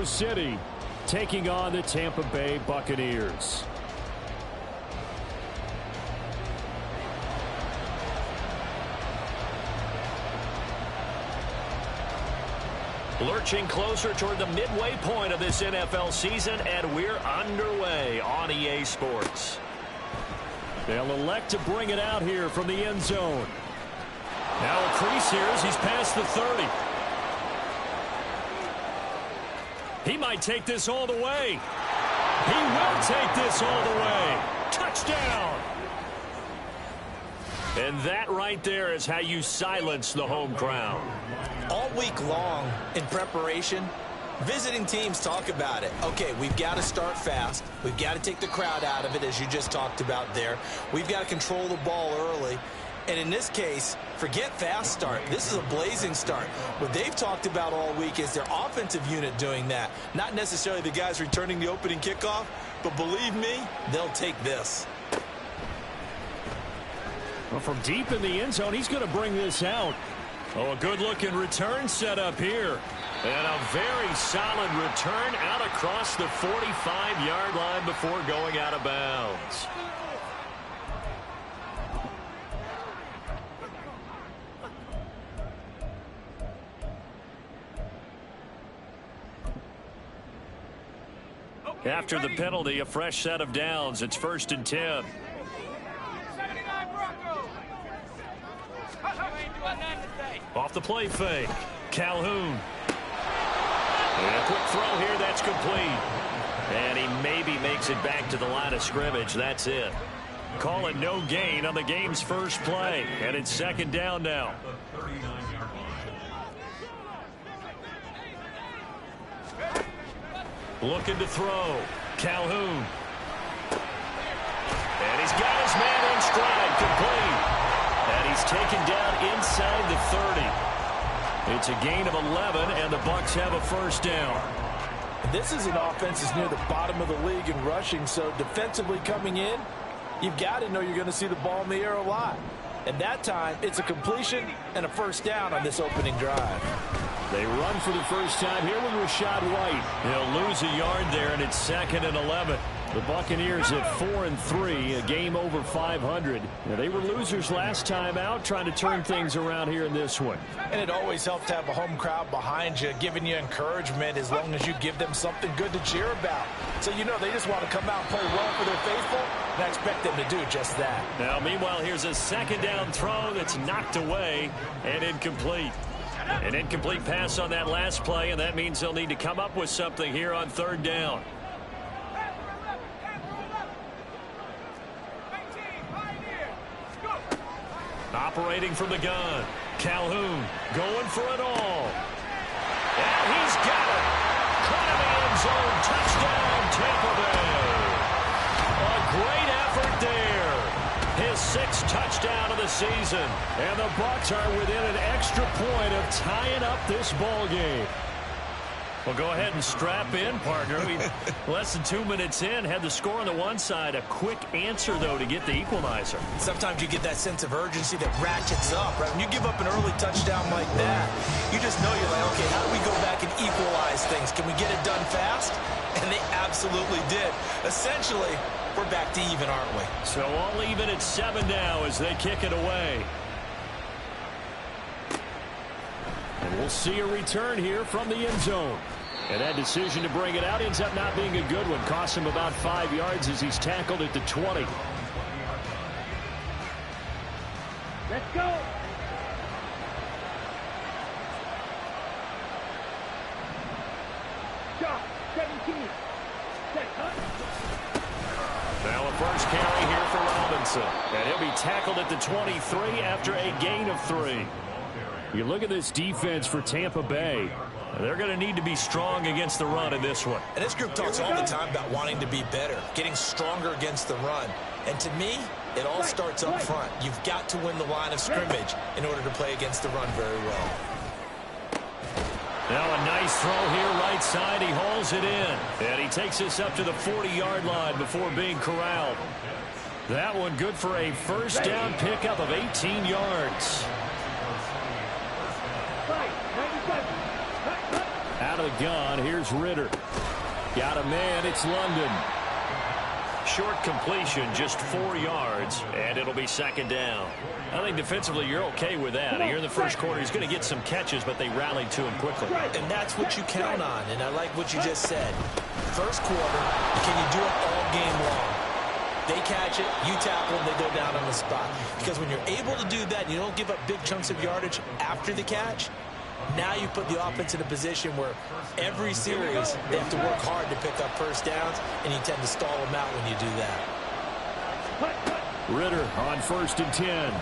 Mexico City, taking on the Tampa Bay Buccaneers. Lurching closer toward the midway point of this NFL season, and we're underway on EA Sports. They'll elect to bring it out here from the end zone. Now a crease here as he's past the 30. He might take this all the way. He will take this all the way. Touchdown! And that right there is how you silence the home crowd. All week long in preparation, visiting teams talk about it. Okay, we've got to start fast. We've got to take the crowd out of it, as you just talked about there. We've got to control the ball early. And in this case, forget fast start. This is a blazing start. What they've talked about all week is their offensive unit doing that. Not necessarily the guys returning the opening kickoff, but believe me, they'll take this. Well, from deep in the end zone, he's going to bring this out. Oh, a good-looking return set up here. And a very solid return out across the 45-yard line before going out of bounds. After the penalty, a fresh set of downs. It's 1st and 10. Off the play fake. Calhoun. And a quick throw here. That's complete. And he maybe makes it back to the line of scrimmage. That's it. Call it no gain on the game's first play. And it's 2nd down now. Looking to throw. Calhoun. And he's got his man in stride. Complete. And he's taken down inside the 30. It's a gain of 11, and the Bucks have a 1st down. This is an offense that's near the bottom of the league in rushing, so defensively coming in, you've got to know you're going to see the ball in the air a lot. And that time, it's a completion and a 1st down on this opening drive. They run for the first time here with Rashad White. He'll lose a yard there, and it's 2nd and 11. The Buccaneers at 4-3, a game over 500. Now, they were losers last time out, trying to turn things around here in this one. And it always helps to have a home crowd behind you, giving you encouragement as long as you give them something good to cheer about. So, you know, they just want to come out and play well for their faithful, and I expect them to do just that. Now, meanwhile, here's a 2nd down throw that's knocked away and incomplete. An incomplete pass on that last play, and that means they'll need to come up with something here on 3rd down. Operating from the gun. Calhoun going for it all. And he's got it. Caught in the end zone. Touchdown, Tampa Bay. A great effort there. His 6th touchdown of the season. And the Bucks are within an extra point of tying up this ball game. Well, go ahead and strap in, partner. Less than 2 minutes in, had the score on the one side. A quick answer, though, to get the equalizer. Sometimes you get that sense of urgency that ratchets up, right? When you give up an early touchdown like that, you just know you're like, okay, how do we go back and equalize things? Can we get it done fast? And they absolutely did. Essentially, we're back to even, aren't we? So all even at 7 now as they kick it away. And we'll see a return here from the end zone. And that decision to bring it out ends up not being a good one. Costs him about 5 yards as he's tackled at the 20. Let's go. Shot, 17. Now a first carry here for Robinson. And he'll be tackled at the 23 after a gain of 3. You look at this defense for Tampa Bay. They're going to need to be strong against the run in this one. And this group talks all the time about wanting to be better, getting stronger against the run. And to me, it all starts up front. You've got to win the line of scrimmage in order to play against the run very well. Now a nice throw here right side. He hauls it in. And he takes this up to the 40-yard line before being corralled. That one good for a first down pickup of 18 yards. Out of of the gun. Here's Ritter. Got a man. It's London. Short completion, just 4 yards, and it'll be second down. I think defensively you're okay with that. Here in the first quarter, he's going to get some catches, but they rallied to him quickly. And that's what you count on, and I like what you just said. First quarter, can you do it all game long? They catch it, you tackle them, they go down on the spot. Because when you're able to do that, you don't give up big chunks of yardage after the catch. Now you put the offense in a position where every series they have to work hard to pick up first downs, and you tend to stall them out when you do that. Ritter on 1st and 10.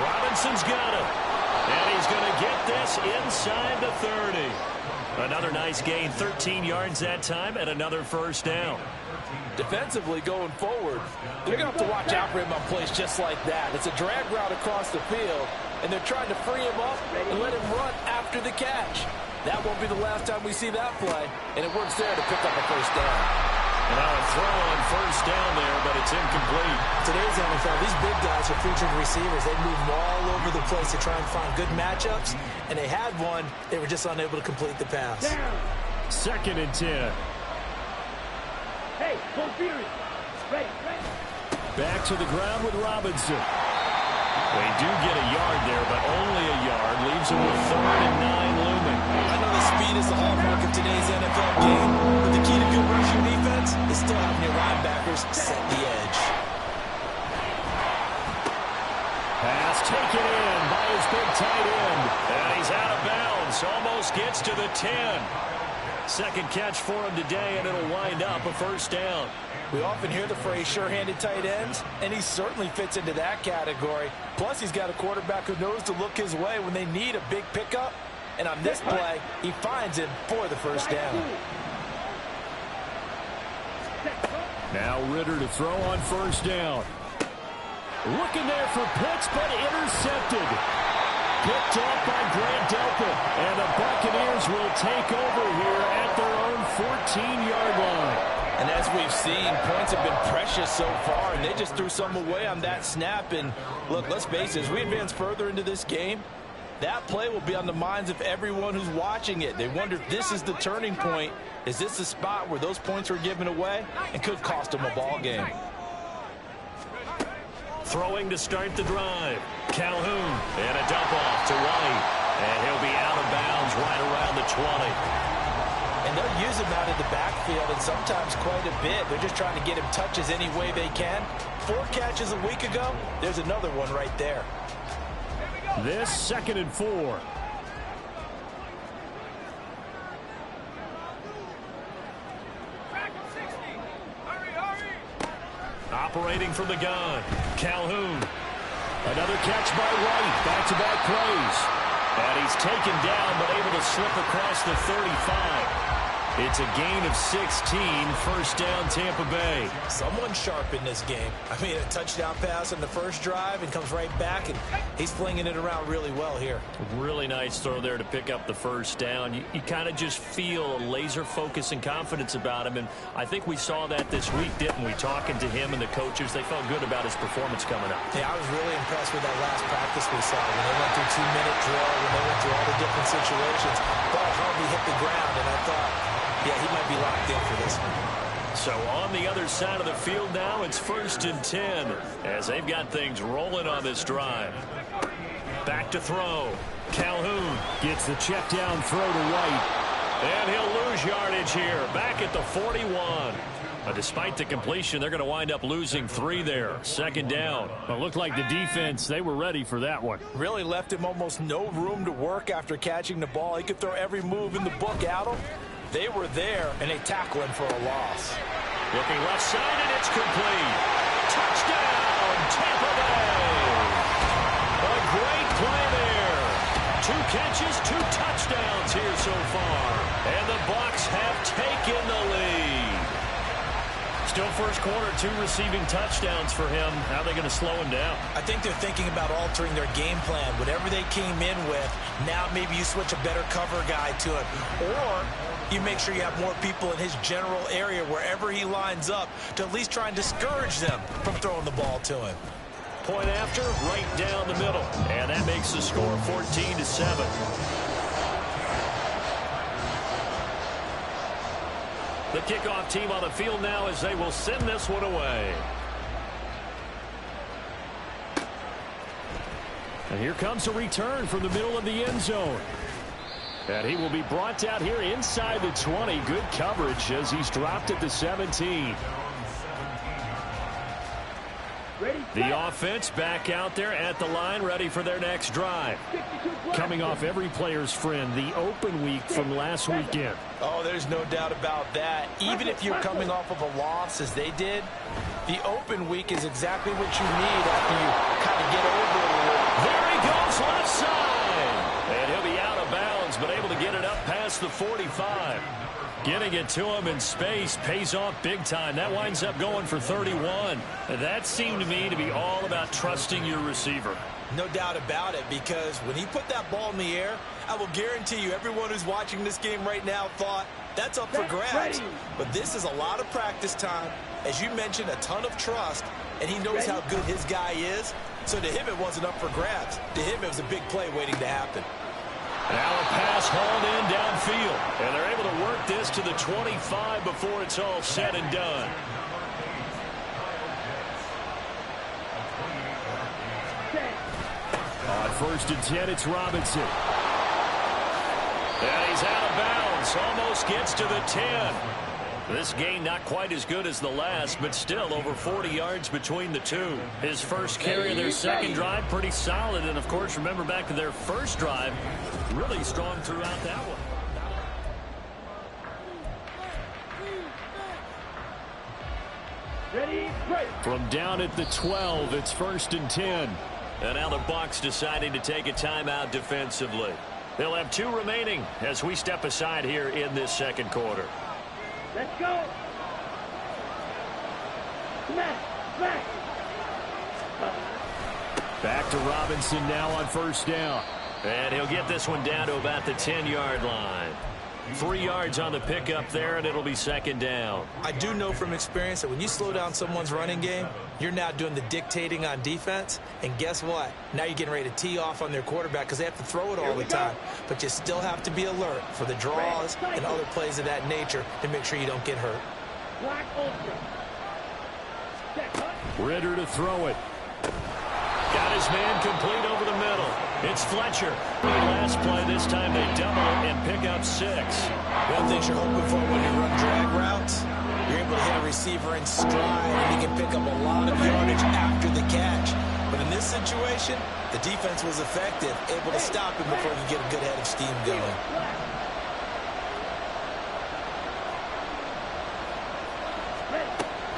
Robinson's got it. And he's going to get this inside the 30. Another nice gain, 13 yards that time, and another first down. Defensively going forward, they're going to have to watch out for him on plays just like that. It's a drag route across the field, and they're trying to free him up and let him run after the catch. That won't be the last time we see that play, and it works there to pick up a first down. And now a throw on first down there, but it's incomplete. Today's NFL, these big guys are featured receivers. They move all over the place to try and find good matchups, and they had one. They were just unable to complete the pass. 2nd and 10. Hey, go serious. Ready. Back to the ground with Robinson. They do get a yard there, but only a yard. Leaves them with 3rd and 9 looming. I know the speed is the hallmark of today's NFL game, but the key to good rushing defense is still having your linebackers set the edge. Pass taken in by his big tight end. And he's out of bounds. Almost gets to the 10. Second catch for him today, and it'll wind up a first down. We often hear the phrase sure-handed tight ends, and he certainly fits into that category. Plus, he's got a quarterback who knows to look his way when they need a big pickup. And on this play, he finds him for the first down. Now Ritter to throw on first down. Looking there for Pitts, but intercepted. Picked off by Grant Delpit. And the Buccaneers will take over here at their own 14-yard line. And as we've seen, points have been precious so far, and they just threw some away on that snap. And look, let's face it, as we advance further into this game, that play will be on the minds of everyone who's watching it. They wonder if this is the turning point. Is this the spot where those points were given away and could cost them a ball game? Throwing to start the drive. Calhoun and a dump off to White. And he'll be out of bounds right around the 20. And they'll use him out of the backfield, and sometimes quite a bit. They're just trying to get him touches any way they can. 4 catches a week ago. There's another one right there. This 2nd and 4. Operating from the gun. Calhoun. Another catch by White. Back-to-back plays. And he's taken down, but able to slip across the 35. It's a gain of 16, first down Tampa Bay. Someone sharp in this game. I mean, a touchdown pass on the first drive and comes right back, and he's flinging it around really well here. Really nice throw there to pick up the first down. You kind of just feel a laser focus and confidence about him, and I think we saw that this week, didn't we? Talking to him and the coaches, they felt good about his performance coming up. Yeah, I was really impressed with that last practice we saw when they went through 2-minute drill, when they went through all the different situations. Ball hardly hit the ground, and I thought, yeah, he might be locked in for this one. So on the other side of the field now, it's 1st and 10 as they've got things rolling on this drive. Back to throw. Calhoun gets the check down throw to White. And he'll lose yardage here. Back at the 41. Despite the completion, they're going to wind up losing 3 there. 2nd down. It looked like the defense, they were ready for that one. Really left him almost no room to work after catching the ball. He could throw every move in the book at him. They were there, and they tackle him for a loss. Looking left side, and it's complete. Touchdown, Tampa Bay. A great play there. 2 catches, 2 touchdowns here so far. And the Bucks have taken the lead. Still first quarter, 2 receiving touchdowns for him. How are they going to slow him down? I think they're thinking about altering their game plan. Whatever they came in with, now maybe you switch a better cover guy to it. Or you make sure you have more people in his general area wherever he lines up to at least try and discourage them from throwing the ball to him. Point after, right down the middle. And that makes the score 14-7. The kickoff team on the field now as they will send this one away. And here comes a return from the middle of the end zone. And he will be brought down here inside the 20. Good coverage as he's dropped at the 17. The offense back out there at the line, ready for their next drive. Coming off every player's friend, the open week from last weekend. Oh, there's no doubt about that. Even if you're coming off of a loss as they did, the open week is exactly what you need after you kind of get over it a little. There he goes, left side. And he'll be out of bounds, but able to get it up past the 45. Getting it to him in space pays off big time. That winds up going for 31. That seemed to me to be all about trusting your receiver. No doubt about it, because when he put that ball in the air, I will guarantee you everyone who's watching this game right now thought that's up for grabs. But this is a lot of practice time. As you mentioned, a ton of trust, and he knows how good his guy is. So to him, it wasn't up for grabs. To him, it was a big play waiting to happen. Now a pass hauled in downfield. And they're able to work this to the 25 before it's all said and done. On 1st and 10, it's Robinson. And he's out of bounds. Almost gets to the 10. This gain not quite as good as the last, but still over 40 yards between the two. His first carry of their second drive, pretty solid. And, of course, remember back to their first drive, really strong throughout that one. From down at the 12, it's 1st and 10. And now the Bucks deciding to take a timeout defensively. They'll have 2 remaining as we step aside here in this second quarter. Let's go. Smash, smash. Back to Robinson now on 1st down. And he'll get this one down to about the 10-yard line. 3 yards on the pickup there, and it'll be 2nd down. I do know from experience that when you slow down someone's running game, you're now doing the dictating on defense. And guess what? Now you're getting ready to tee off on their quarterback because they have to throw it all the time. But you still have to be alert for the draws and other plays of that nature to make sure you don't get hurt. Ritter to throw it. Got his man complete over the middle. It's Fletcher. Last play, this time they double it and pick up 6. One thing you're hoping for when you run drag routes, you're able to hit a receiver in stride and he can pick up a lot of yardage after the catch. But in this situation, the defense was effective, able to stop him before he could get a good head of steam going.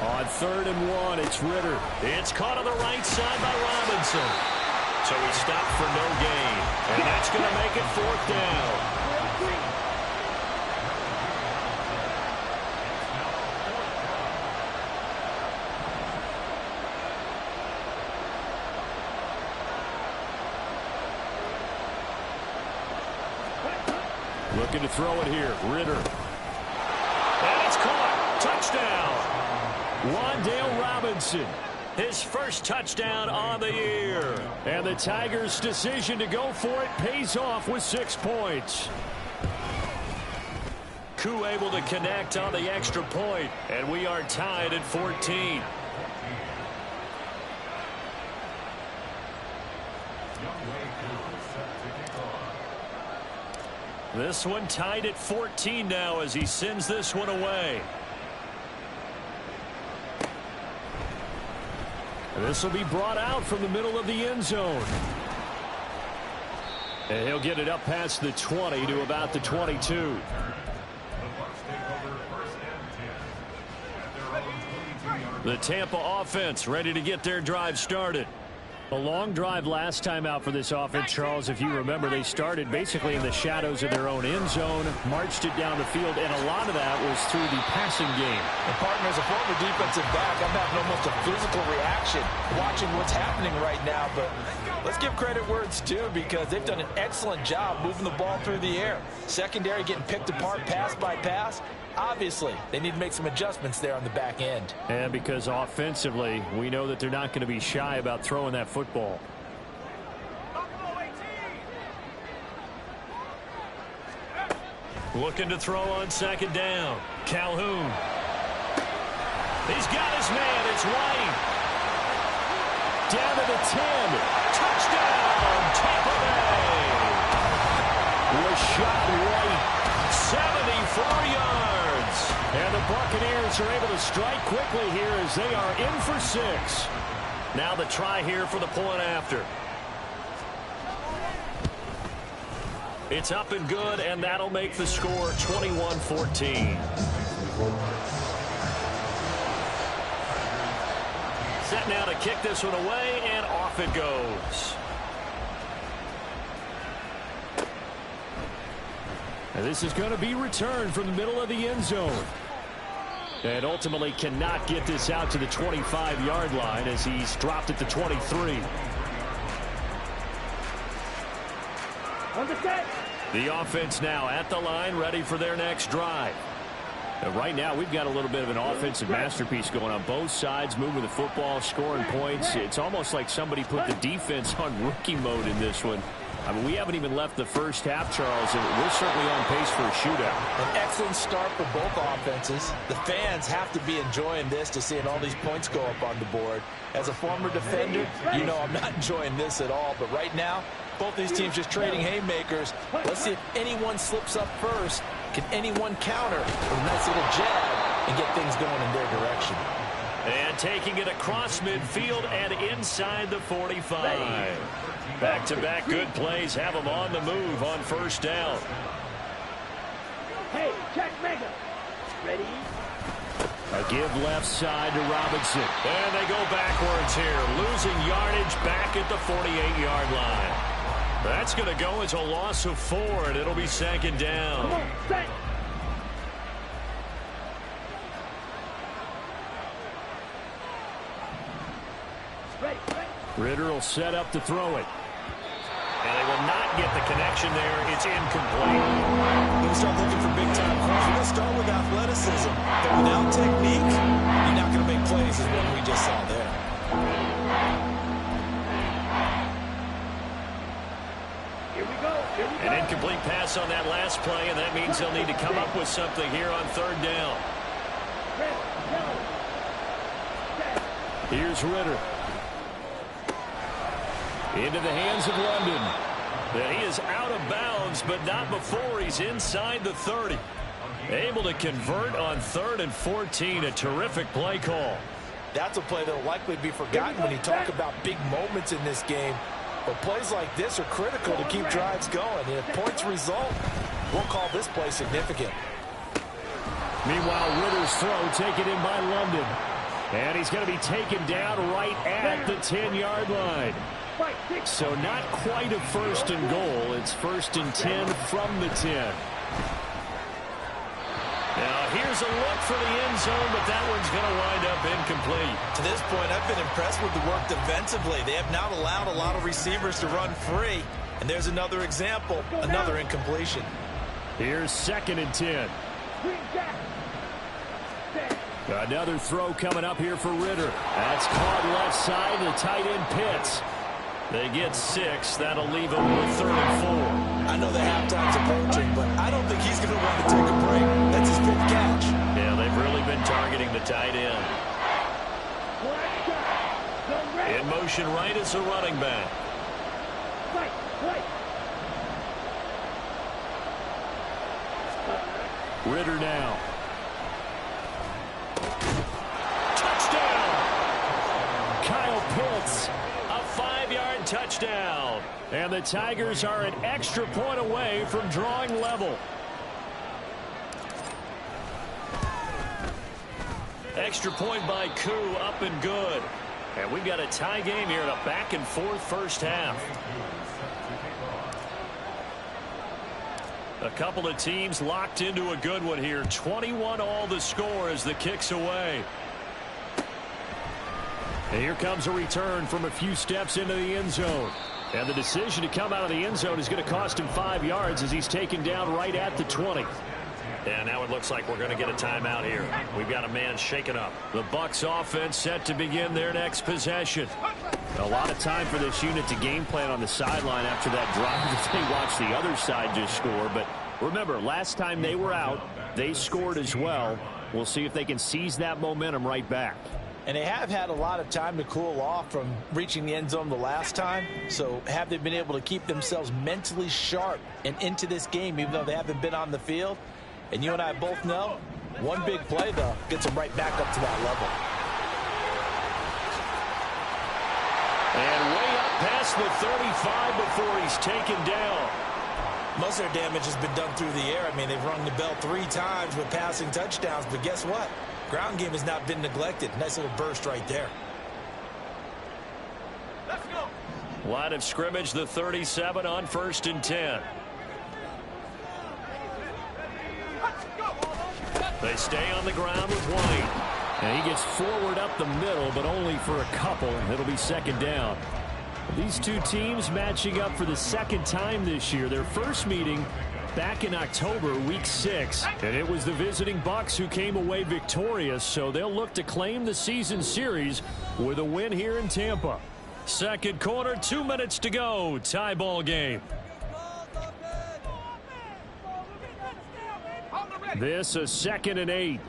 On 3rd and 1, it's Ritter. It's caught on the right side by Robinson. So he stopped for no gain. And that's going to make it 4th down. Looking to throw it here. Ritter. And it's caught. Touchdown. Wan'Dale Robinson, his first touchdown on the year. And the Tigers' decision to go for it pays off with 6 points. Koo able to connect on the extra point, and we are tied at 14. This one tied at 14 now as he sends this one away. This will be brought out from the middle of the end zone. And he'll get it up past the 20 to about the 22. The Tampa offense ready to get their drive started. A long drive last time out for this offense, Charles. If you remember, they started basically in the shadows of their own end zone, marched it down the field, and a lot of that was through the passing game. And partner, as a former defensive back, I'm having almost a physical reaction watching what's happening right now. But let's give credit where it's due because they've done an excellent job moving the ball through the air. Secondary getting picked apart pass by pass. Obviously, they need to make some adjustments there on the back end. And because offensively, we know that they're not going to be shy about throwing that football. Looking to throw on second down. Calhoun. He's got his man. It's White. Down to the 10. Touchdown, Tampa Bay. Rashad White, 74 yards. And the Buccaneers are able to strike quickly here as they are in for 6. Now the try here for the point after. It's up and good, and that'll make the score 21-14. Set now to kick this one away, and off it goes. And this is going to be returned from the middle of the end zone. And ultimately cannot get this out to the 25-yard line as he's dropped at the 23. On the set. The offense now at the line, ready for their next drive. And right now, we've got a little bit of an offensive masterpiece going on both sides, moving the football, scoring points. It's almost like somebody put the defense on rookie mode in this one. I mean, we haven't even left the first half, Charles, and we're certainly on pace for a shootout. An excellent start for both offenses. The fans have to be enjoying this to seeing all these points go up on the board. As a former defender, you know I'm not enjoying this at all. But right now, both these teams just trading haymakers. Let's see if anyone slips up first. Can anyone counter with a nice little jab and get things going in their direction? And taking it across midfield and inside the 45. Back-to-back good plays have them on the move on first down. Hey, check mega. Ready? A give left side to Robinson. And they go backwards here, losing yardage back at the 48-yard line. That's going to go as a loss of 4, and it'll be second down. Come on, set. Ready, ready. Ritter will set up to throw it. And they will not get the connection there. It's incomplete. When we start looking for big-time plays, we're going to start with athleticism. But without technique, you're not going to make plays as one we just saw there. Here we go. Here we go. An incomplete pass on that last play, and that means they'll need to come up with something here on third down. Red, yellow. Set. Here's Ritter. Into the hands of London. And he is out of bounds, but not before he's inside the 30. Able to convert on 3rd and 14. A terrific play call. That's a play that will likely be forgotten when you talk about big moments in this game. But plays like this are critical to keep drives going. And if points result, we'll call this play significant. Meanwhile, Ritter's throw taken in by London. And he's going to be taken down right at the 10-yard line. So not quite a 1st and goal. It's 1st and 10 from the 10. Now here's a look for the end zone, but that one's going to wind up incomplete. To this point, I've been impressed with the work defensively. They have not allowed a lot of receivers to run free. And there's another example, another incompletion. Here's 2nd and 10. Another throw coming up here for Ritter. That's caught left side to the tight end Pitts. They get 6. That'll leave them with 3rd and 4. I know the halftime's approaching, but I don't think he's going to want to take a break. That's his 5th catch. Yeah, they've really been targeting the tight end. In motion right as a running back. Ritter now. Touchdown! Kyle Pitts. A 5-yard touchdown. And the Tigers are an extra point away from drawing level. Extra point by Koo, up and good. And we've got a tie game here in a back-and-forth first half. A couple of teams locked into a good one here. 21 all the score as the kick's away. And here comes a return from a few steps into the end zone. And the decision to come out of the end zone is going to cost him 5 yards as he's taken down right at the 20. And now it looks like we're going to get a timeout here. We've got a man shaken up. The Bucks offense set to begin their next possession. A lot of time for this unit to game plan on the sideline after that drive that they watched the other side just score. But Remember, last time they were out, they scored as well. We'll see if they can seize that momentum right back. And they have had a lot of time to cool off from reaching the end zone the last time. So have they been able to keep themselves mentally sharp and into this game, even though they haven't been on the field? And you and I both know, one big play, though, gets them right back up to that level. And way up past the 35 before he's taken down. Most of their damage has been done through the air. I mean, they've rung the bell 3 times with passing touchdowns, but guess what? Ground game has not been neglected. Nice little burst right there. Let's go. Line of scrimmage, the 37 on 1st and 10. They stay on the ground with White. And he gets forward up the middle, but only for a couple. It'll be 2nd down. These two teams matching up for the 2nd time this year. Their first meeting back in October, week 6. And it was the visiting Bucks who came away victorious, so they'll look to claim the season series with a win here in Tampa. 2nd quarter, 2 minutes to go. Tie ball game. This a 2nd and 8.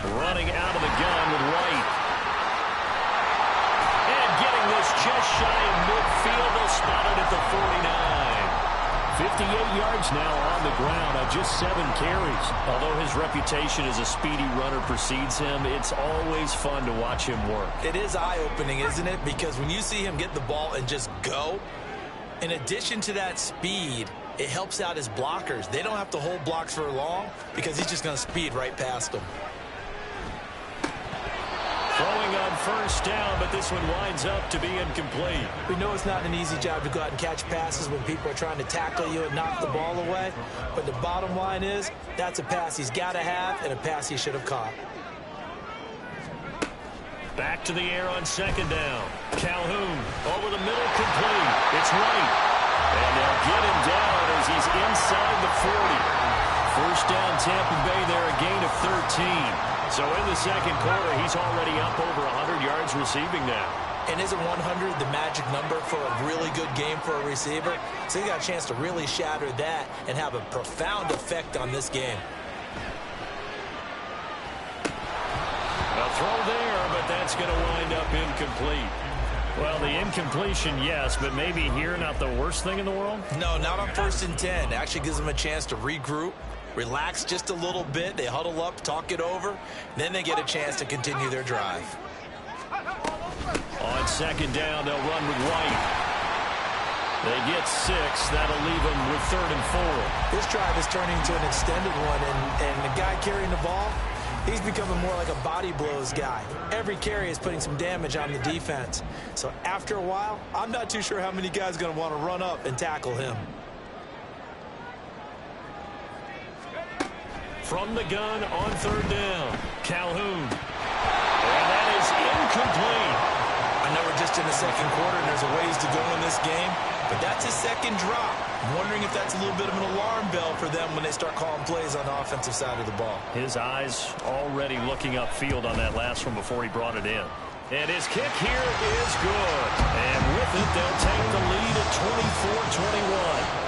Running out of the gun with White. Just shy of midfield. They'll spot it at the 49. 58 yards now on the ground on just 7 carries. Although his reputation as a speedy runner precedes him, it's always fun to watch him work. It is eye-opening, isn't it? Because when you see him get the ball and just go, in addition to that speed, it helps out his blockers. They don't have to hold blocks for long because he's just going to speed right past them. Throwing on 1st down, but this one winds up to be incomplete. We know it's not an easy job to go out and catch passes when people are trying to tackle you and knock the ball away. But the bottom line is, that's a pass he's got to have and a pass he should have caught. Back to the air on 2nd down. Calhoun over the middle, complete. It's White. And they'll get him down as he's inside the 40. 1st down, Tampa Bay there, a gain of 13. So in the 2nd quarter, he's already up over 100 yards receiving now. And isn't 100 the magic number for a really good game for a receiver? So he got a chance to really shatter that and have a profound effect on this game. A throw there, but that's going to wind up incomplete. Well, the incompletion, yes, but maybe here not the worst thing in the world? No, not on 1st and 10. It actually gives them a chance to regroup, relax just a little bit. They huddle up, talk it over. Then they get a chance to continue their drive. On 2nd down, they'll run with White. They get 6. That'll leave them with 3rd and 4. This drive is turning into an extended one, and the guy carrying the ball, he's becoming more like a body blows guy. Every carry is putting some damage on the defense. So after a while, I'm not too sure how many guys are going to want to run up and tackle him. From the gun on 3rd down, Calhoun. And that is incomplete. I know we're just in the 2nd quarter and there's a ways to go in this game, but that's his 2nd drop. I'm wondering if that's a little bit of an alarm bell for them when they start calling plays on the offensive side of the ball. His eyes already looking upfield on that last one before he brought it in. And his kick here is good. And with it, they'll take the lead at 24-21.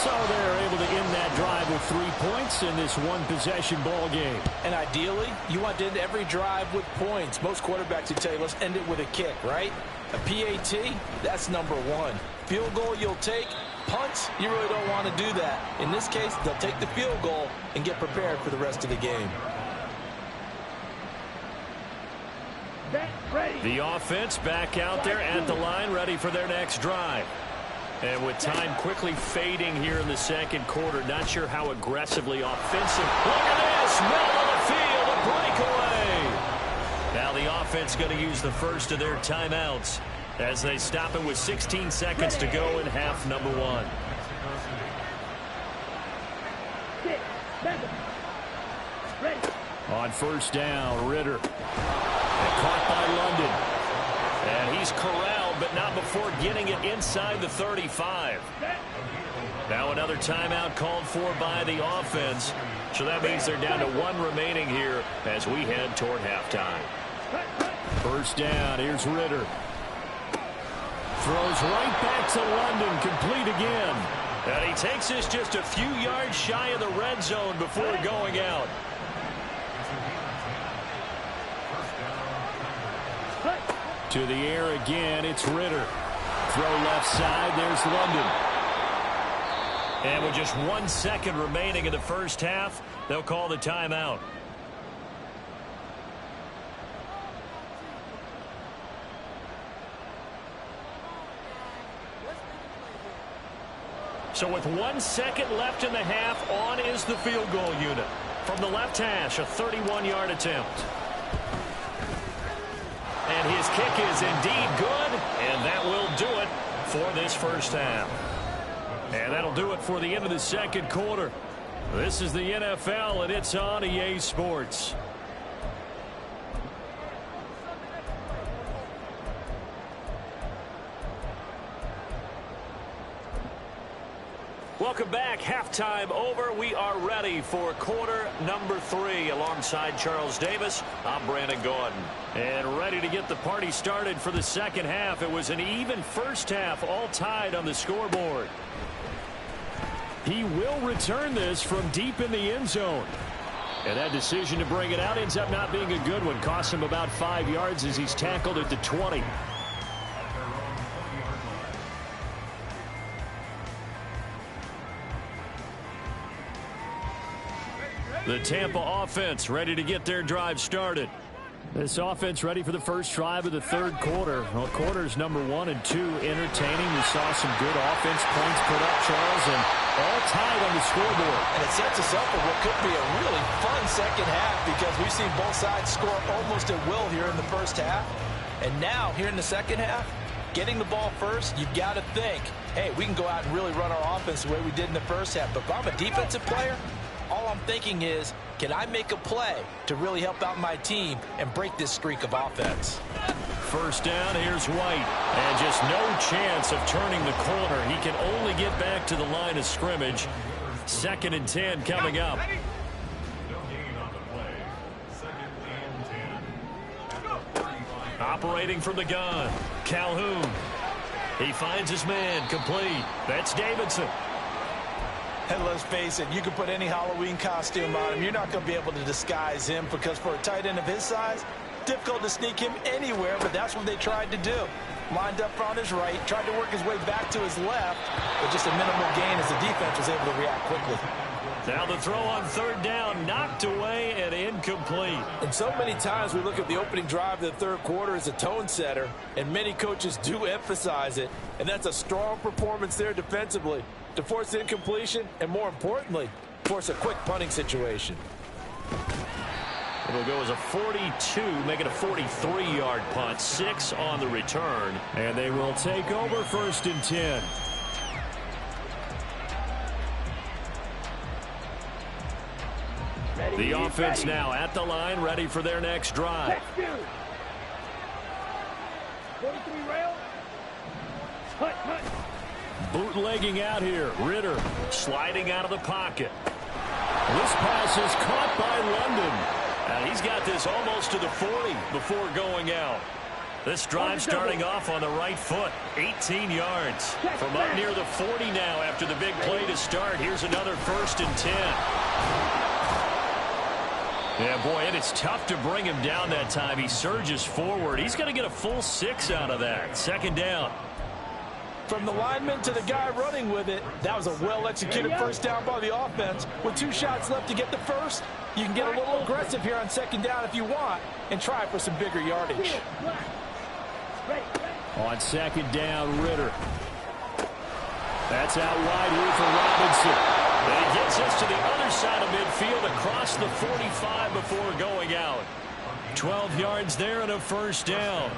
So they're able to end that drive with 3 points in this one-possession ball game. And ideally, you want to end every drive with points. Most quarterbacks would tell you, let's end it with a kick, right? A PAT, that's number 1. Field goal you'll take. Punts, you really don't want to do that. In this case, they'll take the field goal and get prepared for the rest of the game. The offense back out there at the line, ready for their next drive. And with time quickly fading here in the 2nd quarter, not sure how aggressively offensive. Look at this, middle of the field, a breakaway. Now the offense going to use the first of their timeouts as they stop it with 16 seconds to go in half number 1. On 1st down, Ritter. And caught by London. And he's corralled, but not before getting it inside the 35. Now another timeout called for by the offense. So that means they're down to 1 remaining here as we head toward halftime. 1st down, here's Ritter. Throws right back to London, complete again. And he takes this just a few yards shy of the red zone before going out. To the air again, it's Ritter. Throw left side, there's London. And with just 1 second remaining in the first half, they'll call the timeout. So with 1 second left in the half, on is the field goal unit. From the left hash, a 31-yard attempt. And his kick is indeed good, and that will do it for this first half. And that'll do it for the end of the second quarter. This is the NFL, and it's on EA Sports. Welcome back. Halftime over. We are ready for quarter number 3. Alongside Charles Davis, I'm Brandon Gordon. And ready to get the party started for the second half. It was an even first half, all tied on the scoreboard. He will return this from deep in the end zone. And that decision to bring it out ends up not being a good one. Costs him about 5 yards as he's tackled at the 20. The Tampa offense ready to get their drive started. This offense ready for the first drive of the third quarter. Well, quarters number 1 and 2 entertaining. We saw some good offense points put up, Charles, and all tied on the scoreboard. And it sets us up for what could be a really fun second half because we've seen both sides score almost at will here in the first half. And now, here in the second half, getting the ball first, you've got to think, hey, we can go out and really run our offense the way we did in the first half. But if I'm a defensive player, all I'm thinking is, can I make a play to really help out my team and break this streak of offense? First down, here's White. And just no chance of turning the corner. He can only get back to the line of scrimmage. 2nd and 10 coming up. Operating from the gun, Calhoun. He finds his man, complete. That's Davidson. And let's face it, you can put any Halloween costume on him. You're not going to be able to disguise him because for a tight end of his size, difficult to sneak him anywhere, but that's what they tried to do. Lined up on his right, tried to work his way back to his left, but just a minimal gain as the defense was able to react quickly. Now the throw on third down, knocked away and incomplete. And so many times we look at the opening drive of the third quarter as a tone setter, and many coaches do emphasize it, and that's a strong performance there defensively to force incompletion and, more importantly, force a quick punting situation. It'll go as a 42, make it a 43-yard punt, 6 on the return, and they will take over 1st and 10. The offense now at the line, ready for their next drive. 43 rail. Cut. Bootlegging out here. Ritter sliding out of the pocket. This pass is caught by London. He's got this almost to the 40 before going out. This drive starting off on the right foot. 18 yards. From up near the 40 now after the big play to start. Here's another 1st and 10. Yeah, boy, and it's tough to bring him down that time. He surges forward. He's going to get a full 6 out of that. 2nd down. From the lineman to the guy running with it, that was a well-executed first down by the offense. With 2 shots left to get the first, you can get a little aggressive here on 2nd down if you want and try for some bigger yardage. On 2nd down, Ritter. That's out wide here for Robinson. And he gets us to the other side of midfield across the 45 before going out. 12 yards there and a 1st down.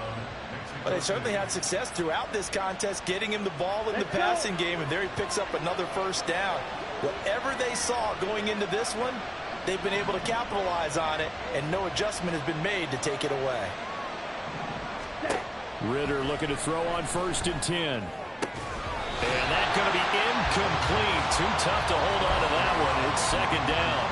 But they certainly had success throughout this contest, getting him the ball in the passing game, and there he picks up another 1st down. Whatever they saw going into this one, they've been able to capitalize on it, and no adjustment has been made to take it away. Ritter looking to throw on 1st and 10. And that's going to be incomplete. Too tough to hold on to that one. It's 2nd down.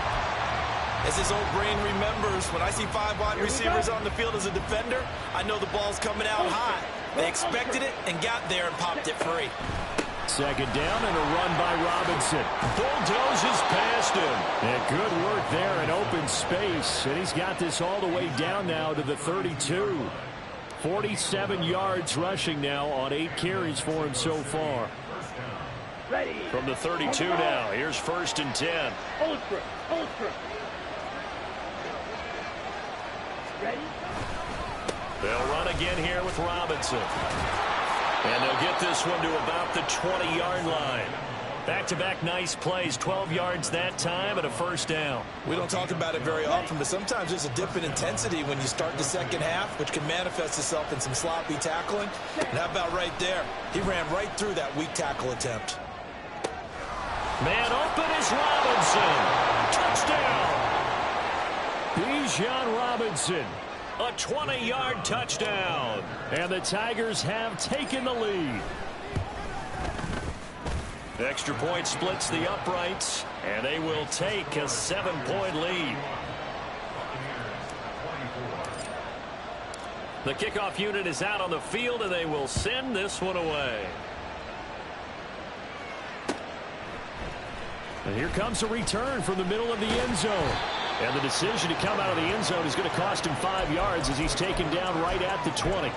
As his old brain remembers, when I see 5 wide receivers on the field as a defender, I know the ball's coming out hot. They expected it and got there and popped it free. Second down and a run by Robinson. Bulldozes past him. And good work there in open space. And he's got this all the way down now to the 32. 47 yards rushing now on 8 carries for him so far. Ready. From the 32 now. Here's 1st and 10. Hold for. Ready. They'll run again here with Robinson. And they'll get this one to about the 20-yard line. Back-to-back nice plays, 12 yards that time and a 1st down. We don't talk about it very often, but sometimes there's a dip in intensity when you start the second half, which can manifest itself in some sloppy tackling. And how about right there? He ran right through that weak tackle attempt. Man open is Robinson. Touchdown. Bijan Robinson. A 20-yard touchdown. And the Tigers have taken the lead. The extra point splits the uprights, and they will take a 7-point lead. The kickoff unit is out on the field, and they will send this one away. And here comes a return from the middle of the end zone. And the decision to come out of the end zone is going to cost him 5 yards as he's taken down right at the 20.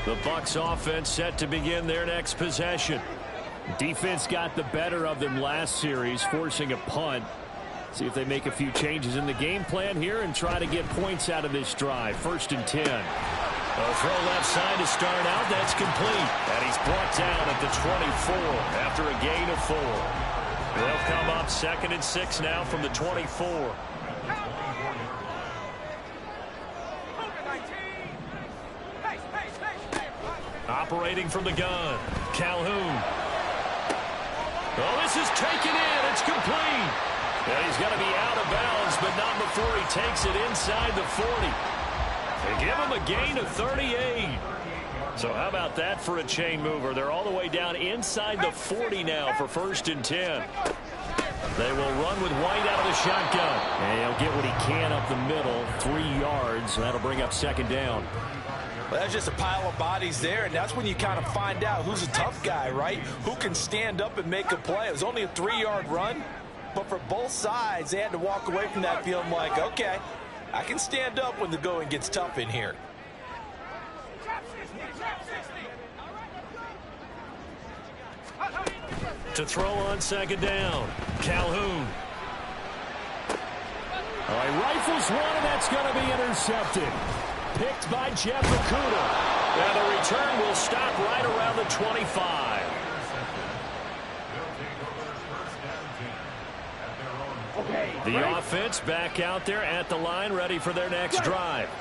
The Bucks offense set to begin their next possession. Defense got the better of them last series, forcing a punt. See if they make a few changes in the game plan here and try to get points out of this drive. 1st and 10. A throw left side to start out. That's complete. And he's brought down at the 24 after a gain of 4. They'll come up 2nd and 6 now from the 24. Operating from the gun. Calhoun. Oh, this is taken in. It's complete. And he's going to be out of bounds, but not before he takes it inside the 40. They give him a gain of 38. So how about that for a chain mover? They're all the way down inside the 40 now for 1st and 10. They will run with White out of the shotgun. And he'll get what he can up the middle. 3 yards. That'll bring up 2nd down. Well, that's just a pile of bodies there, and that's when you kind of find out who's a tough guy, right? Who can stand up and make a play. It was only a 3-yard run, but for both sides, they had to walk away from that feeling like, okay, I can stand up when the going gets tough in here. To throw on 2nd down, Calhoun. All right, rifles one, and that's going to be intercepted. Picked by Jeff Okudah. And the return will stop right around the 25. The offense back out there at the line, ready for their next drive.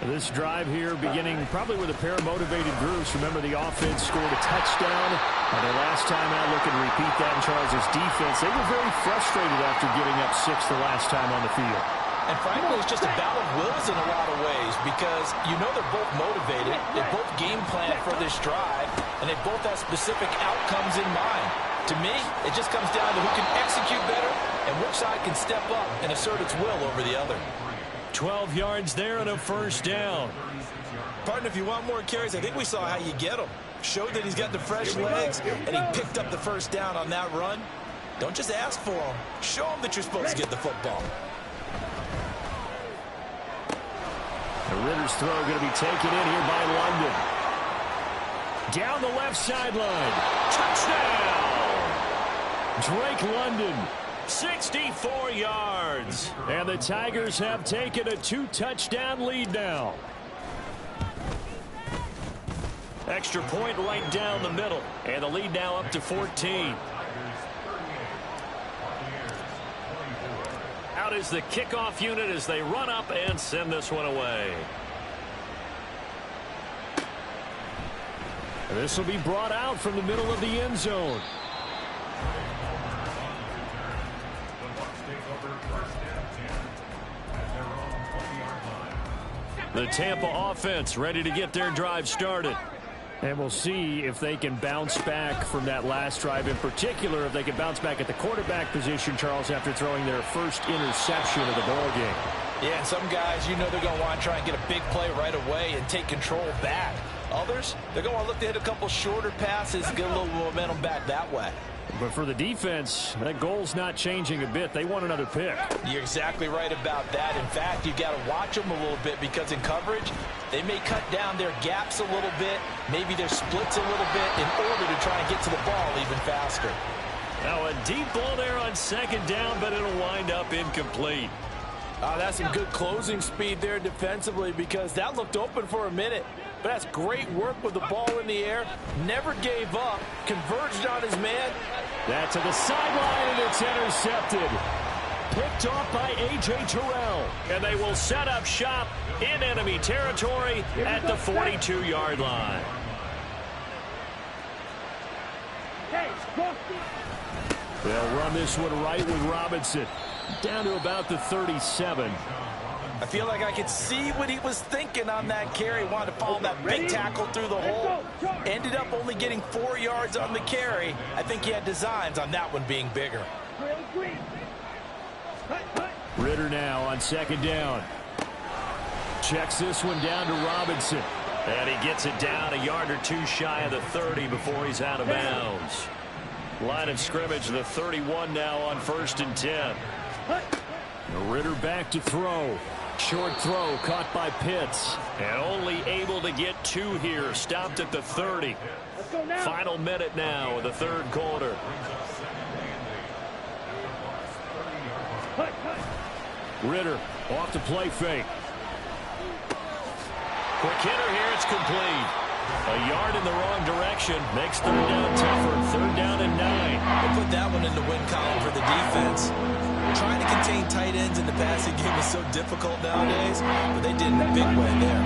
This drive here beginning probably with a pair of motivated groups. Remember, the offense scored a touchdown. Their last time out, looking to repeat that in Charles' defense. They were very frustrated after giving up 6 the last time on the field. And frankly, it's just a battle of wills in a lot of ways because you know they're both motivated, they both game plan for this drive, and they both have specific outcomes in mind. To me, it just comes down to who can execute better and which side can step up and assert its will over the other. 12 yards there and a 1st down. Partner, if you want more carries, I think we saw how you get them. Showed that he's got the fresh legs, and he picked up the 1st down on that run. Don't just ask for them. Show them that you're supposed to get the football. The Ritter's throw going to be taken in here by London. Down the left sideline. Touchdown! Drake London, 64 yards. And the Tigers have taken a 2-touchdown lead now. Extra point right down the middle. And the lead now up to 14. Out is the kickoff unit as they run up and send this one away. This will be brought out from the middle of the end zone. The Tampa offense ready to get their drive started. And we'll see if they can bounce back from that last drive, in particular if they can bounce back at the quarterback position, Charles, after throwing their first interception of the ball game. Yeah, and some guys, you know they're going to want to try and get a big play right away and take control back. Others, they're going to want to look to hit a couple shorter passes, get a little momentum back that way. But for the defense, that goal's not changing a bit. They want another pick. You're exactly right about that. In fact, you've got to watch them a little bit because in coverage, they may cut down their gaps a little bit, maybe their splits a little bit in order to try and get to the ball even faster. Now a deep ball there on second down, but it'll wind up incomplete. That's some good closing speed there defensively because that looked open for a minute. But that's great work with the ball in the air. Never gave up. Converged on his man. That to the sideline, and it's intercepted. Picked off by A.J. Terrell. And they will set up shop in enemy territory at the 42-yard line. They'll run this one right with Robinson. Down to about the 37. I feel like I could see what he was thinking on that carry. Wanted to follow that big tackle through the hole. Ended up only getting 4 yards on the carry. I think he had designs on that one being bigger. Ritter now on second down. Checks this one down to Robinson. And he gets it down a yard or two shy of the 30 before he's out of bounds. Line of scrimmage, the 31 now on 1st and 10. Ritter back to throw. Short throw caught by Pitts. And only able to get 2 here. Stopped at the 30. Final minute now of the third quarter. Ritter off the play fake. Quick hitter here. It's complete. A yard in the wrong direction makes third down tougher. Third down and 9. They put that one in the win column for the defense. Trying to contain tight ends in the passing game is so difficult nowadays, but they did in a big way there.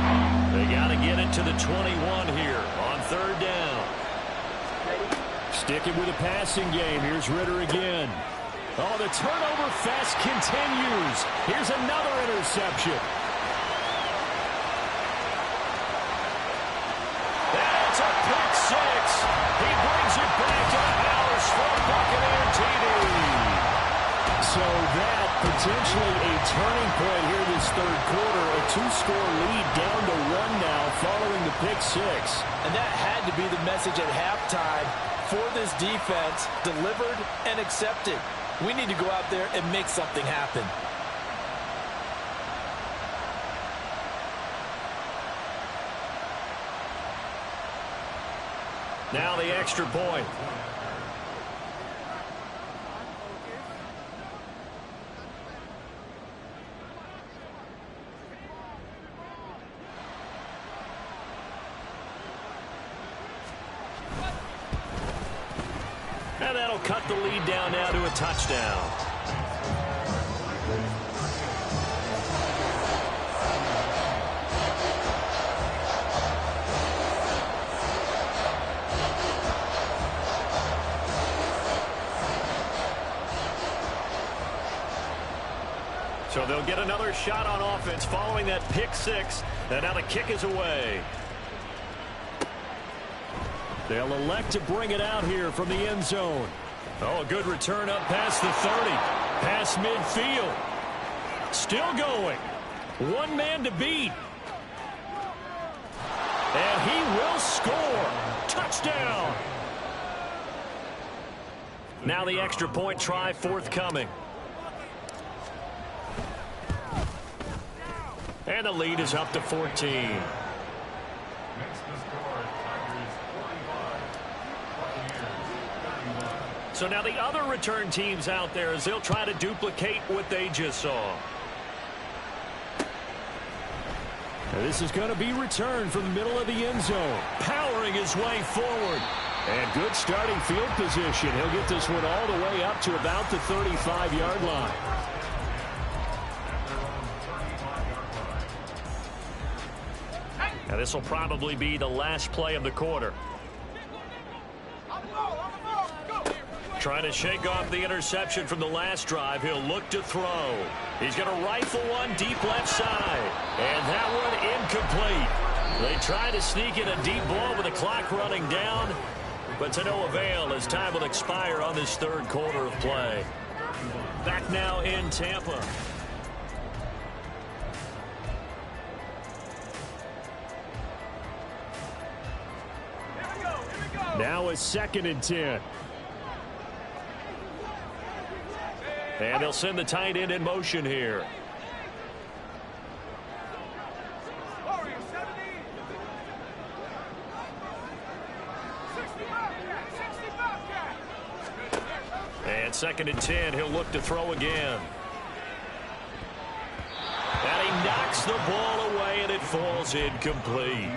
They got to get it to the 21 here on third down. Sticking with the passing game. Here's Ritter again. Oh, the turnover fest continues. Here's another interception. That's a pick six. He brings it back to the house for Buccaneer TD. So that potentially a turning point here this third quarter. A 2-score lead down to 1 now following the pick six. And that had to be the message at halftime for this defense. Delivered and accepted. We need to go out there and make something happen. Now the extra point. And that'll cut the lead down now to a touchdown. So they'll get another shot on offense following that pick six. And now the kick is away. They'll elect to bring it out here from the end zone. Oh, a good return up past the 30. Past midfield. Still going. One man to beat. And he will score. Touchdown. Now the extra point try forthcoming. And the lead is up to 14. So now the other return teams out there as they'll try to duplicate what they just saw. Now this is going to be returned from the middle of the end zone. Powering his way forward. And good starting field position. He'll get this one all the way up to about the 35-yard line. Now this will probably be the last play of the quarter. Trying to shake off the interception from the last drive. He'll look to throw. He's going to rifle one deep left side. And that one incomplete. They try to sneak in a deep ball with the clock running down. But to no avail as time will expire on this third quarter of play. Back now in Tampa. Now a 2nd and 10. And they'll send the tight end in motion here. And 2nd and 10, he'll look to throw again. And he knocks the ball away, and it falls incomplete.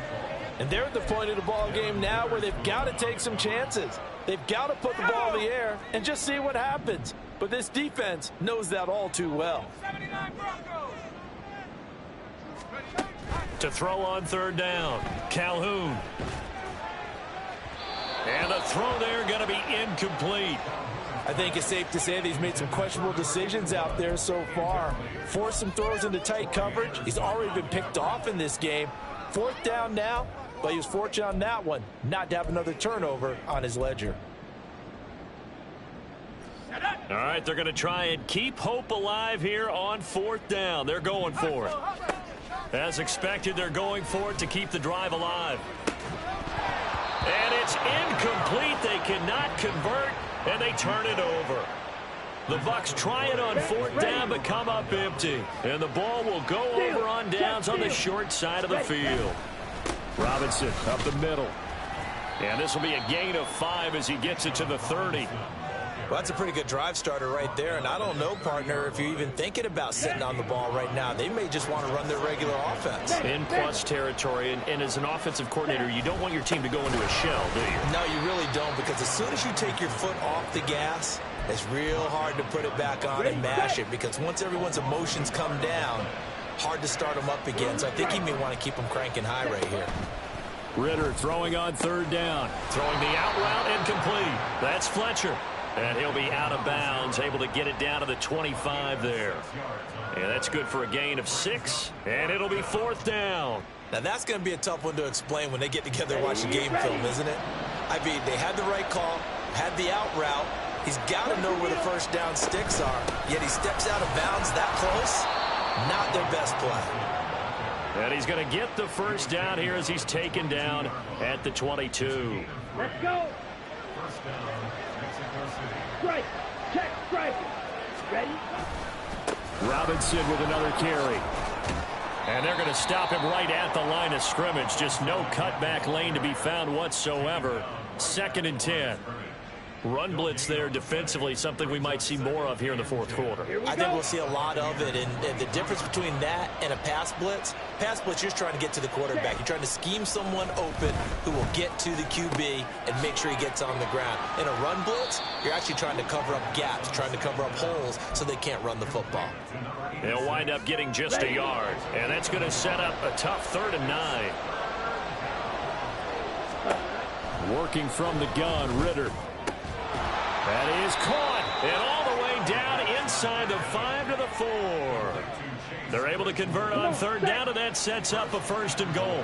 And they're at the point of the ball game now where they've got to take some chances. They've got to put the ball in the air and just see what happens. But this defense knows that all too well. To throw on 3rd down, Calhoun. And the throw there going to be incomplete. I think it's safe to say that he's made some questionable decisions out there so far. Forced some throws into tight coverage. He's already been picked off in this game. 4th down now, but he was fortunate on that one not to have another turnover on his ledger. All right, they're going to try and keep hope alive here on 4th down. They're going for it. As expected, they're going for it to keep the drive alive. And it's incomplete. They cannot convert, and they turn it over. The Bucks try it on 4th down, but come up empty. And the ball will go over on downs on the short side of the field. Robinson up the middle. And this will be a gain of 5 as he gets it to the 30. Well, that's a pretty good drive starter right there. And I don't know, partner, if you're even thinking about sitting on the ball right now. They may just want to run their regular offense. In plus territory, and as an offensive coordinator, you don't want your team to go into a shell, do you? No, you really don't, because as soon as you take your foot off the gas, it's real hard to put it back on and mash it, because once everyone's emotions come down, hard to start them up again. So I think he may want to keep them cranking high right here. Ritter throwing on 3rd down. Throwing the out route incomplete. That's Fletcher. And he'll be out of bounds, able to get it down to the 25 there. And that's good for a gain of 6. And it'll be 4th down. Now that's going to be a tough one to explain when they get together and watch the game film, isn't it? I mean, they had the right call, had the out route. He's got to know where the 1st down sticks are, yet he steps out of bounds that close. Not their best play. And he's going to get the 1st down here as he's taken down at the 22. Let's go. Strike. Check. Strike. Ready? Robinson with another carry. And they're going to stop him right at the line of scrimmage. Just no cutback lane to be found whatsoever. 2nd and 10. Run blitz there defensively, something we might see more of here in the 4th quarter. I think we'll see a lot of it, and the difference between that and a pass blitz, you're just trying to get to the quarterback. You're trying to scheme someone open who will get to the QB and make sure he gets on the ground. In a run blitz, you're actually trying to cover up gaps, trying to cover up holes so they can't run the football. They'll wind up getting just a yard, and that's going to set up a tough 3rd and 9. Working from the gun, Ritter. That is caught, and all the way down inside the 5 to the 4. They're able to convert on 3rd down, and that sets up a 1st and goal.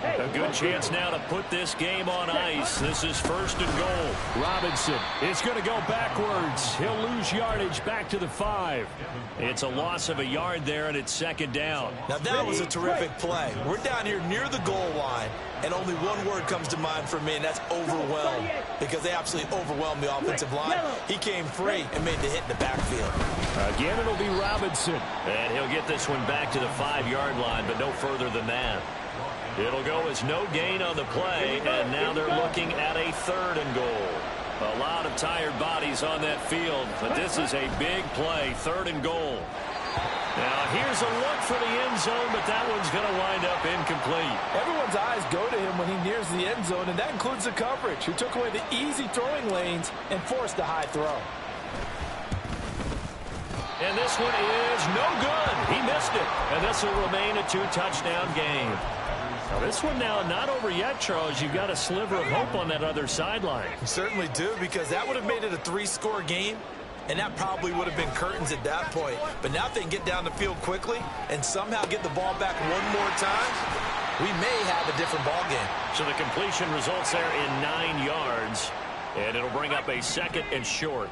A good chance now to put this game on ice. This is 1st and goal. Robinson is going to go backwards. He'll lose yardage back to the 5. It's a loss of a yard there, and it's 2nd down. Now that was a terrific play. We're down here near the goal line, and only one word comes to mind for me, and that's overwhelmed, because they absolutely overwhelmed the offensive line. He came free and made the hit in the backfield. Again, it'll be Robinson. And he'll get this one back to the 5-yard line, but no further than that. It'll go as no gain on the play, and now they're looking at a 3rd and goal. A lot of tired bodies on that field, but this is a big play, 3rd and goal. Now here's a look for the end zone, but that one's going to wind up incomplete. Everyone's eyes go to him when he nears the end zone, and that includes the coverage, who took away the easy throwing lanes and forced a high throw. And this one is no good. He missed it, and this will remain a 2-touchdown game. Now this one now not over yet, Charles. You've got a sliver of hope on that other sideline. You certainly do, because that would have made it a 3-score game, and that probably would have been curtains at that point. But now if they can get down the field quickly and somehow get the ball back one more time, we may have a different ball game. So the completion results there in 9 yards, and it'll bring up a 2nd and short.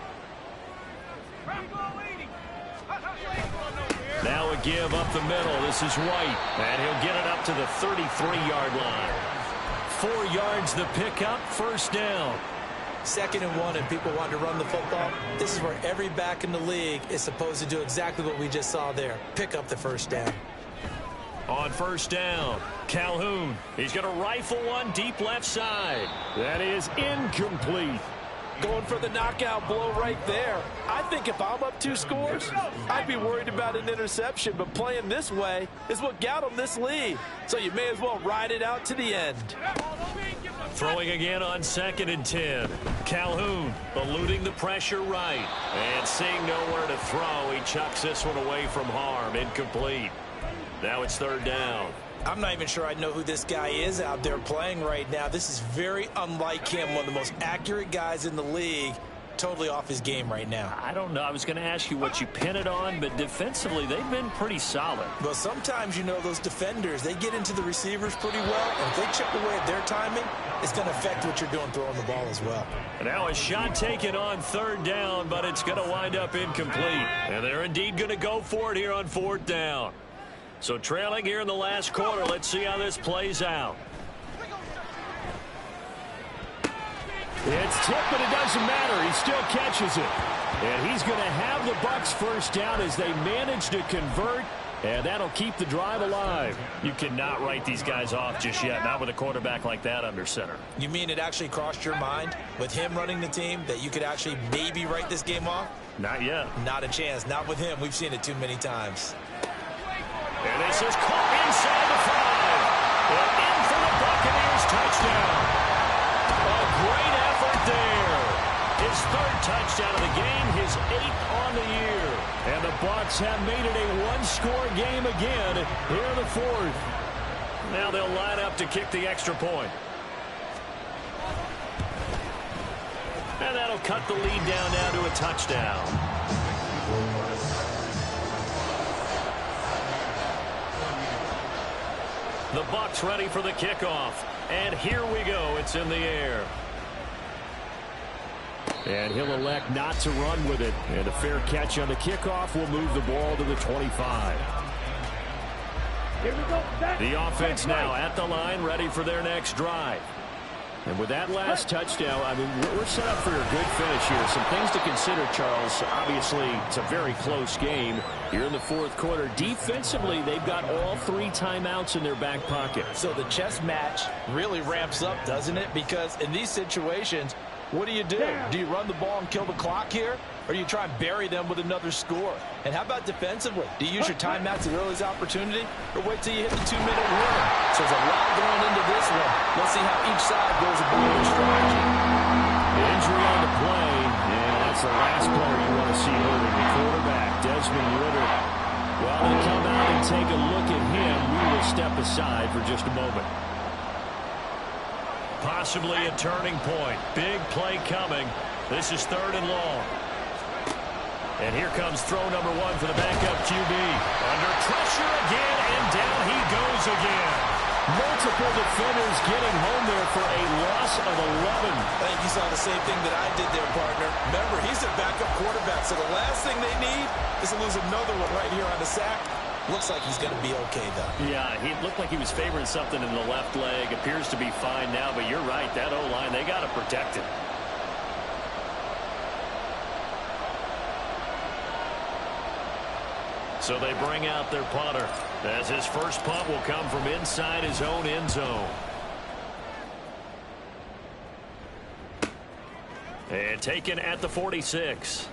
Now a give up the middle. This is White, and he'll get it up to the 33-yard line. 4 yards the pickup, first down. 2nd and 1 and people want to run the football. This is where every back in the league is supposed to do exactly what we just saw there. Pick up the first down. On first down, Calhoun. He's going to rifle one deep left side. That is incomplete. Going for the knockout blow right there. I think if I'm up 2 scores, I'd be worried about an interception, but playing this way is what got them this lead. So you may as well ride it out to the end. Throwing again on 2nd and 10. Calhoun eluding the pressure right. And seeing nowhere to throw, he chucks this one away from harm. Incomplete. Now it's 3rd down. I'm not even sure I know who this guy is out there playing right now. This is very unlike him, one of the most accurate guys in the league. Totally off his game right now. I don't know. I was going to ask you what you pin it on, but defensively, they've been pretty solid. Well, sometimes, you know, those defenders, they get into the receivers pretty well, and if they chip away at their timing, it's going to affect what you're doing throwing the ball as well. And now a shot taken on 3rd down, but it's going to wind up incomplete. And they're indeed going to go for it here on 4th down. So trailing here in the last quarter, let's see how this plays out. It's tipped, but it doesn't matter. He still catches it. And he's going to have the Bucks first down as they manage to convert, and that'll keep the drive alive. You cannot write these guys off just yet, not with a quarterback like that under center. You mean it actually crossed your mind with him running the team that you could actually maybe write this game off? Not yet. Not a chance. Not with him. We've seen it too many times. And this is caught inside the 5. And in for the Buccaneers touchdown. A great effort there. His 3rd touchdown of the game, his 8th on the year. And the Bucks have made it a 1-score game again here in the 4th. Now they'll line up to kick the extra point. And that'll cut the lead down now to a touchdown. The Bucks ready for the kickoff. And here we go. It's in the air. And he'll elect not to run with it. And a fair catch on the kickoff will move the ball to the 25. Here we go. The offense now at the line, ready for their next drive. And with that last touchdown, I mean, we're set up for a good finish here. Some things to consider, Charles. Obviously, it's a very close game here in the 4th quarter. Defensively, they've got all 3 timeouts in their back pocket. So the chess match really ramps up, doesn't it? Because in these situations, what do? Do you run the ball and kill the clock here? Or do you try and bury them with another score? And how about defensively? Do you use your timeouts at earliest opportunity? Or wait till you hit the 2-minute warning? So there's a lot going into this one. Let's see how each side goes about their strategy. Injury on the play, and that's the last player you want to see hurting. The quarterback, Desmond Ritter. Well, they come out and take a look at him. We will step aside for just a moment. Possibly a turning point. Big play coming. This is 3rd and long. And here comes throw number 1 for the backup QB. Under pressure again, and down he goes again. Multiple defenders getting home there for a loss of 11. I think you saw the same thing that I did there, partner. Remember, he's a backup quarterback, so the last thing they need is to lose another one right here on the sack. Looks like he's going to be okay, though. Yeah, he looked like he was favoring something in the left leg. Appears to be fine now, but you're right. That O-line, they got to protect it. So they bring out their punter, as his first punt will come from inside his own end zone. And taken at the 46.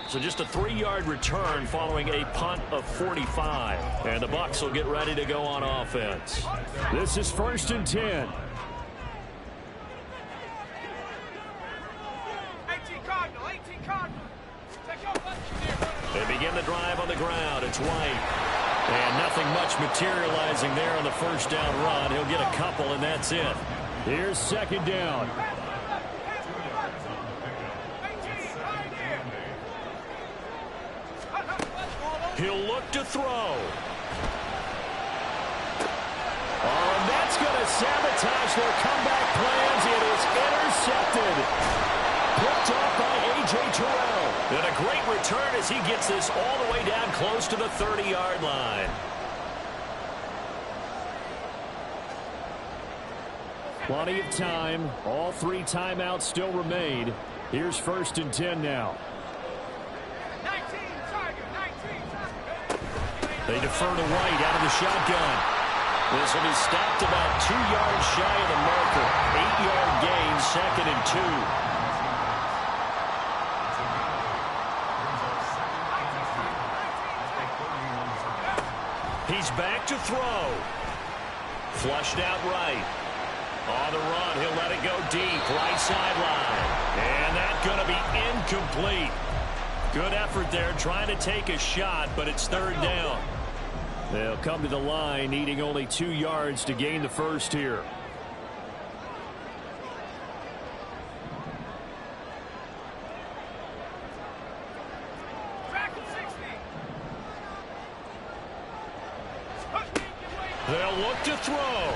So just a 3-yard return following a punt of 45. And the Bucks will get ready to go on offense. This is 1st and 10. They begin the drive on the ground. It's White. And nothing much materializing there on the first down run. He'll get a couple, and that's it. Here's 2nd down. He'll look to throw. Oh, and that's going to sabotage their comeback plans. It is intercepted. Picked off by A.J. Terrell. And a great return as he gets this all the way down close to the 30-yard line. Plenty of time. All 3 timeouts still remain. Here's 1st and 10 now. They defer to White out of the shotgun. This will be stopped about 2 yards shy of the marker. 8-yard gain, 2nd and 2. He's back to throw. Flushed out right. On the run, he'll let it go deep, right sideline. And that's going to be incomplete. Good effort there, trying to take a shot, but it's 3rd down. They'll come to the line, needing only 2 yards to gain the first here. They'll look to throw.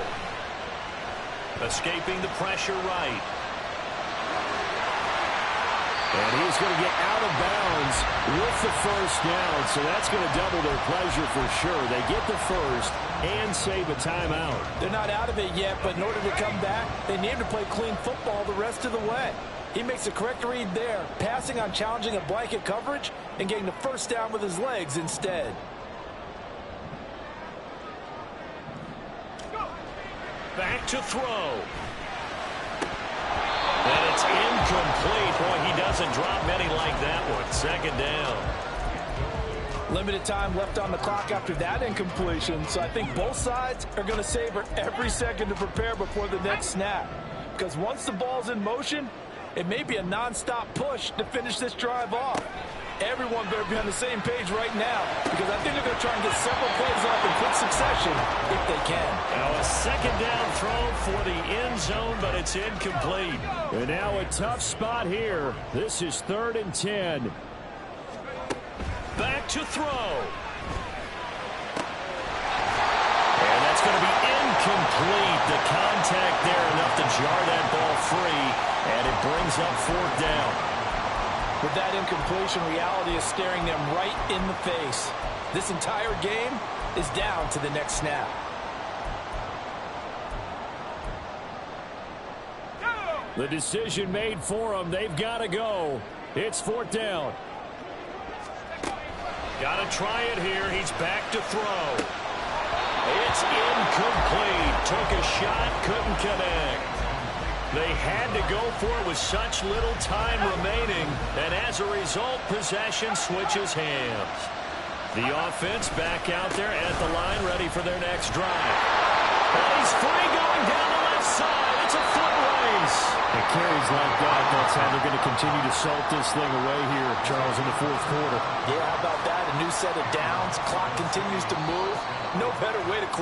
Escaping the pressure right. And he's going to get out of bounds with the first down, so that's going to double their pleasure for sure. They get the first and save a timeout. They're not out of it yet, but in order to come back, they need to play clean football the rest of the way. He makes the correct read there, passing on challenging a blanket coverage and getting the first down with his legs instead. Back to throw. And it's incomplete. Boy, he doesn't drop many like that one. 2nd down. Limited time left on the clock after that incompletion, so I think both sides are going to savor every second to prepare before the next snap. Because once the ball's in motion, it may be a nonstop push to finish this drive off. Everyone better be on the same page right now, because I think they're going to try and get several plays off in quick succession if they can. Now a 2nd down throw for the end zone, but it's incomplete. And now a tough spot here. This is 3rd and 10. Back to throw. And that's going to be incomplete. The contact there enough to jar that ball free, and it brings up 4th down. With that incompletion, reality is staring them right in the face. This entire game is down to the next snap. The decision made for them. They've got to go. It's 4th down. Got to try it here. He's back to throw. It's incomplete. Took a shot, couldn't connect. They had to go for it with such little time remaining, and as a result, possession switches hands. The offense back out there at the line, ready for their next drive. And he's free going down the left side. It's a foot race. It carries like that. That's how they're going to continue to salt this thing away here, Charles, in the 4th quarter. Yeah, how about that? A new set of downs. Clock continues to move. No better way to close.